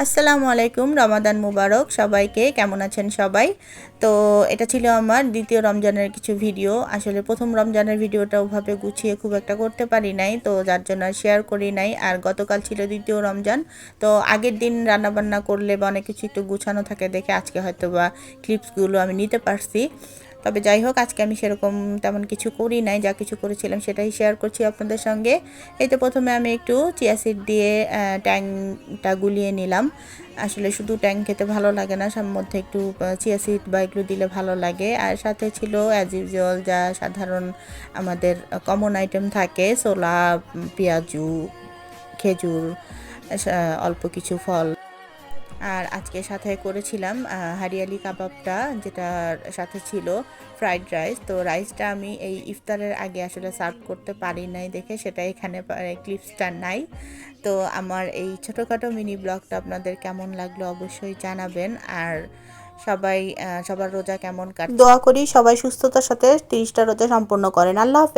আসসালামু আলাইকুম, রমাদান মুবারক সবাইকে। কেমন আছেন সবাই? তো এটা ছিল আমার দ্বিতীয় রমজানের কিছু ভিডিও। আসলে প্রথম রমজানের ভিডিওটা ওভাবে গুছিয়ে খুব একটা করতে পারি নাই, তো যার জন্য আর শেয়ার করি নাই। আর গতকাল ছিল দ্বিতীয় রমজান, তো আগের দিন রান্নাবান্না করলে বা অনেক কিছু একটু গুছানো থাকে দেখে আজকে হয়তো বা ক্লিপসগুলো আমি নিতে পারছি। তবে যাই হোক, আজকে আমি সেরকম তেমন কিছু করি নাই, যা কিছু করেছিলাম সেটাই শেয়ার করছি আপনাদের সঙ্গে। এই তো প্রথমে আমি একটু চিয়া সিড দিয়ে ট্যাংটা গুলিয়ে নিলাম। আসলে শুধু ট্যাং খেতে ভালো লাগে না, সার মধ্যে একটু চিয়া সিড বা এগুলো দিলে ভালো লাগে। আর সাথে ছিল অ্যাজ ইউজুয়াল যা সাধারণ আমাদের কমন আইটেম থাকে, ছোলা, পেঁয়াজু, খেজুর, অল্প কিছু ফল। আর আজকে সাথে করেছিলাম হারিয়ালি কাবাবটা, যেটার সাথে ছিল ফ্রাইড রাইস। তো রাইসটা আমি এই ইফতারের আগে আসলে সার্ভ করতে পারি নাই দেখে সেটা এখানে ক্লিপসটা নাই। তো আমার এই ছোটোখাটো মিনি ব্লগটা আপনাদের কেমন লাগলো অবশ্যই জানাবেন। আর সবাই সবার রোজা কেমন কাটছে, দোয়া করি সবাই সুস্থতার সাথে 30টা রোজা সম্পন্ন করেন। আল্লাহ হাফেজ।